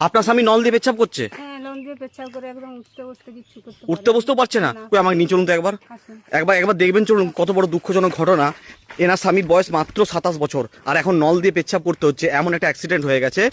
আপনার স্বামী নল দিয়ে পেচ্ছাপ করছে? হ্যাঁ, লোন দিয়ে পেচ্ছাপ করে একদম উঠতে বসতে কিচ্ছু করতে উঠতে বসতেও পারছে না? কই আমাকে নিয়ে চলুন তো একবার, আসুন। একবার দেখবেন, চলুন। কত বড় দুঃখজনক ঘটনা। এনার স্বামীর বয়স মাত্র 27 বছর, আর এখন নল দিয়ে পেচ্ছাপ করতে হচ্ছে। এমন একটা অ্যাক্সিডেন্ট হয়ে গেছে,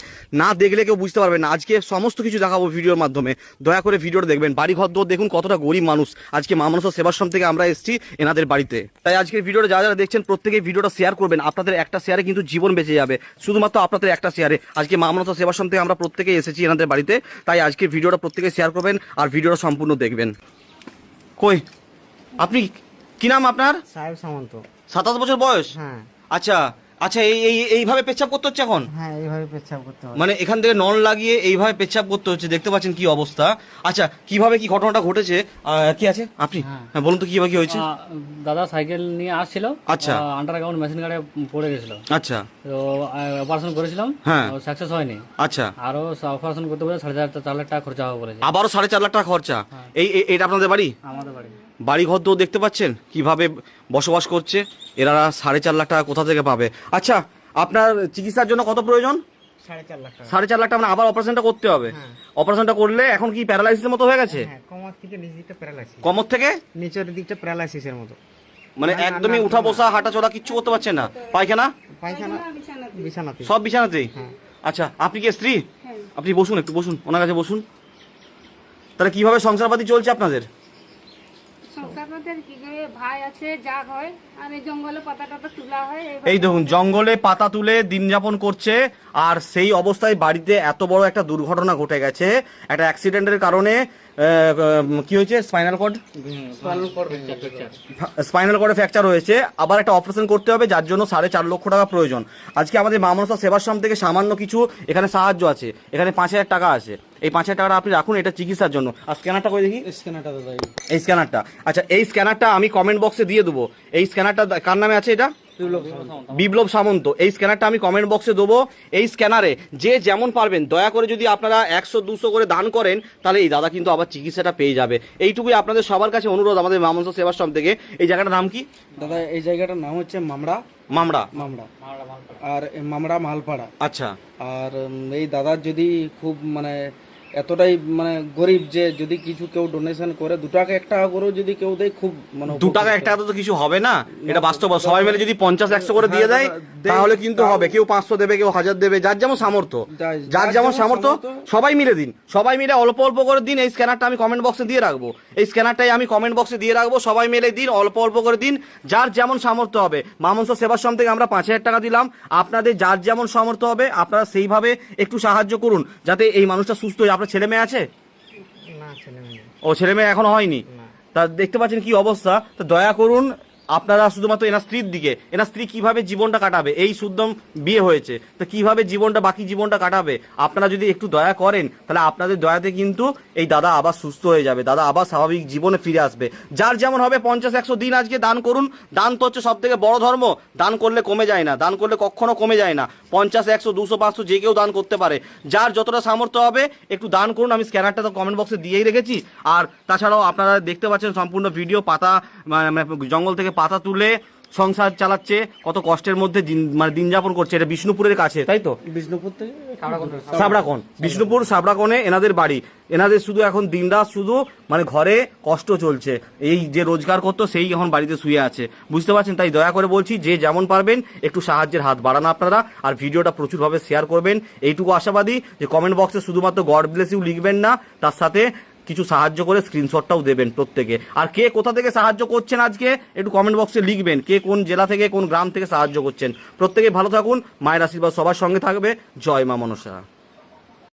না দেখলে কেউ বুঝতে পারবে না। আজকে সমস্ত কিছু দেখাবো ভিডিওর মাধ্যমে, দয়া করে ভিডিওটা দেখবেন। বাড়ি ঘর দোর দেখুন, কতটা গরিব মানুষ। আজকে মা মনসা সেবাশ্রম থেকে আমরা এসেছি এনাদের বাড়িতে। তাই আজকের ভিডিওটা যারা দেখছেন প্রত্যেকেই ভিডিওটা শেয়ার করবেন। আপনাদের একটা শেয়ারে কিন্তু জীবন বেঁচে যাবে, শুধুমাত্র আপনাদের একটা শেয়ারে। আজকে মা মনসা সেবাশ্রম থেকে আমরা প্রত্যেকেই এসেছি এনাদের বাড়িতে, তাই আজকে ভিডিওটা প্রত্যেকে শেয়ার করবেন আর ভিডিওটা সম্পূর্ণ দেখবেন। কই আপনি, কি নাম আপনার? সাহেব সামন্ত। 27 বছর বয়স? হ্যাঁ। আচ্ছা আচ্ছা, এইভাবে পেচ্ছাপ করতে হচ্ছে এখন? হ্যাঁ, এইভাবে পেচ্ছাপ করতে হবে। মানে এখান থেকে নল লাগিয়ে এইভাবে পেচ্ছাপ করতে হচ্ছে, দেখতে পাচ্ছেন কি অবস্থা। আচ্ছা, কিভাবে কি ঘটনাটা ঘটেছে? কি আছে আপনি? হ্যাঁ বলুন তো, কিভাবে কি হয়েছে? দাদা সাইকেল নিয়ে আসছিল। আচ্ছা। আন্ডারগ্রাউন্ড মেশিন গাড়ে পড়ে গেছিল। আচ্ছা। তো অপারেশন করেছিলাম। হ্যাঁ। সাকসেস হয়নি। আচ্ছা। আরো অপারেশন করতে বলে 4.5 লাখ টাকা খরচা হবে বলেছে। আবারও 4.5 লাখ টাকা খরচা? এটা আপনাদের বাড়ি? আমাদের বাড়ি। বাড়ি ঘর তো দেখতে পাচ্ছেন কিভাবে বসবাস করছে এরা। 4.5 লাখ টাকা কোথা থেকে পাবে? আচ্ছা, আপনার চিকিৎসার জন্য কত প্রয়োজন? 4.5 লাখ টাকা। 4.5 লাখ টাকা, মানে আবার অপারেশনটা করতে হবে? হ্যাঁ। অপারেশনটা করলে এখন কি প্যারালাইসিসের মতো হয়ে গেছে? হ্যাঁ, কোমর থেকে নিচের দিকটা প্যারালাইসিস। কোমর থেকে নিচের দিকটা প্যারালাইসিসের মতো। মানে একদমই উঠা বসা হাঁটা চলা কিচ্ছু করতে পারছেন না? পায়খানা পায়খানা বিছানাতে। বিছানাতে। সব বিছানাতেই? হ্যাঁ। আচ্ছা, আপনি কি স্ত্রী? হ্যাঁ। আপনি বসুন, একটু বসুন, ওনার কাছে বসুন। তাহলে কিভাবে সংসারপাতি চলছে আপনাদের? সংসারপাতি কি করে, ভাই আছে, যা হয়, আর এই জঙ্গলে পাতা টাতা তোলা হয়। এই দেখুন, জঙ্গলে পাতা তুলে দিন যাপন করছে, আর সেই অবস্থায় বাড়িতে এত বড় একটা দুর্ঘটনা ঘটে গেছে। একটা অ্যাক্সিডেন্টের কারণে কি হয়েছে? স্পাইনাল কর্ডে ফ্র্যাকচার হয়েছে। আবার একটা অপারেশন করতে হবে, যার জন্য 4.5 লক্ষ টাকা প্রয়োজন। আজকে আমাদের মা মনসা সেবাশ্রম থেকে সামান্য কিছু এখানে সাহায্য আছে। এখানে 5,000 টাকা আছে। এই 5,000 টাকাটা আপনি রাখুন, এটা চিকিৎসার জন্য। আর স্ক্যানারটা করে দেখি। স্ক্যানারটা দাদা, এই স্ক্যানারটা, আচ্ছা এই স্ক্যানারটা আমি কমেন্ট বক্সে দিয়ে দেবো। এই স্ক্যানারটা কার নামে আছে? এটা বিপ্লব সামন্ত। এই স্ক্যানারটা আমি কমেন্ট বক্সে দেবো। এই স্ক্যানারে যে যেমন পারবেন, দয়া করে যদি আপনারা 100-200 করে দান করেন, তাহলে এই দাদা কিন্তু আবার চিকিৎসাটা পেয়ে যাবে। এইটুকুই আপনাদের সবার কাছে অনুরোধ আমাদের মা মনসা সেবাশ্রম থেকে। এই জায়গাটার নাম কি দাদা? এই জায়গাটার নাম হচ্ছে মামড়া। মামড়া? আর মামড়া মালপাড়া। আচ্ছা। আর এই দাদার যদি খুব মানে এতটাই মানে গরিব যে যদি কিছু কেউ ডোনেশন করে 2 টাকা 1 টাকা করেও যদি কেউ দেয়, খুব মানে 2 টাকা 1 টাকা তো কিছু হবে না, এটা বাস্তব। সবাই মিলে যদি 50-100 করে দিয়ে দেয় তাহলে কিন্তু হবে। কেউ 500 দেবে, কেউ 1000 দেবে, যার যেমন সামর্থ্য। যার যেমন সামর্থ্য সবাই মিলে দিন, সবাই মিলে অল্প অল্প করে দিন। এই স্ক্যানারটা আমি কমেন্ট বক্সে দিয়ে রাখবো। এই স্ক্যানারটাই আমি কমেন্ট বক্সে দিয়ে রাখবো। সবাই মিলে দিন, অল্প অল্প করে দিন, যার যেমন সামর্থ্য হবে। মা মনসা সেবাশ্রম থেকে আমরা 5,000 টাকা দিলাম। আপনাদের যার যেমন সামর্থ্য হবে আপনারা সেইভাবে একটু সাহায্য করুন, যাতে এই মানুষটা সুস্থ হয়ে। আপনার ছেলে মেয়ে আছে? না, ছেলে মেয়ে। ও, ছেলে মেয়ে এখনো হয়নি? তা দেখতে পাচ্ছেন কি অবস্থা। তো দয়া করুন আপনারা শুধুমাত্র এনার স্ত্রীর দিকে, এনার স্ত্রী কিভাবে জীবনটা কাটাবে, এই শুদ্ধম বিয়ে হয়েছে, তো কিভাবে জীবনটা বাকি জীবনটা কাটাবে, আপনারা যদি একটু দয়া করেন তাহলে আপনাদের দয়াতে কিন্তু এই দাদা আবার সুস্থ হয়ে যাবে, দাদা আবার স্বাভাবিক জীবনে ফিরে আসবে। যার যেমন হবে 50-100 দিন আজকে দান করুন। দান তো হচ্ছে সব থেকে বড় ধর্ম। দান করলে কমে যায় না, দান করলে কখনো কমে যায় না। 50-100-200-500 যে কেউ দান করতে পারে। যার যতটা সামর্থ্য হবে একটু দান করুন। আমি স্ক্যানারটা তো কমেন্ট বক্সে দিয়েই রেখেছি। আর তাছাড়াও আপনারা দেখতে পাচ্ছেন সম্পূর্ণ ভিডিও। পাতা মানে জঙ্গল থেকে পাতা তুলে সংসার চালাচ্ছে, কত কষ্টের মধ্যে মানে দিন যাপন করছে। এটা বিষ্ণুপুরের কাছে, তাই তো? বিষ্ণুপুর থেকে সাবড়াকোণ, বিষ্ণুপুর সাবড়াকোণে এনাদের বাড়ি। এনাদের শুধু এখন দিনরাত শুধু মানে ঘরে কষ্ট চলছে। এই যে রোজগার করতো সেই এখন বাড়িতে শুয়ে আছে, বুঝতে পারছেন? তাই দয়া করে বলছি, যে যেমন পারবেন একটু সাহায্যের হাত বাড়ান আপনারা, আর ভিডিওটা প্রচুরভাবে শেয়ার করবেন। এইটুকু আশাবাদী যে কমেন্ট বক্সে শুধুমাত্র গড ব্লেস ইউ লিখবেন না, তার সাথে কিছু সাহায্য করে স্ক্রিনশটটাও দেবেন প্রত্যেকে। আর কে কোথা থেকে সাহায্য করছেন আজকে একটু কমেন্ট বক্সে লিখবেন। কে কোন জেলা থেকে, কোন গ্রাম থেকে সাহায্য করছেন। প্রত্যেকে ভালো থাকুন, মায়ের আশীর্বাদ সবার সঙ্গে থাকবে। জয় মা মনসা।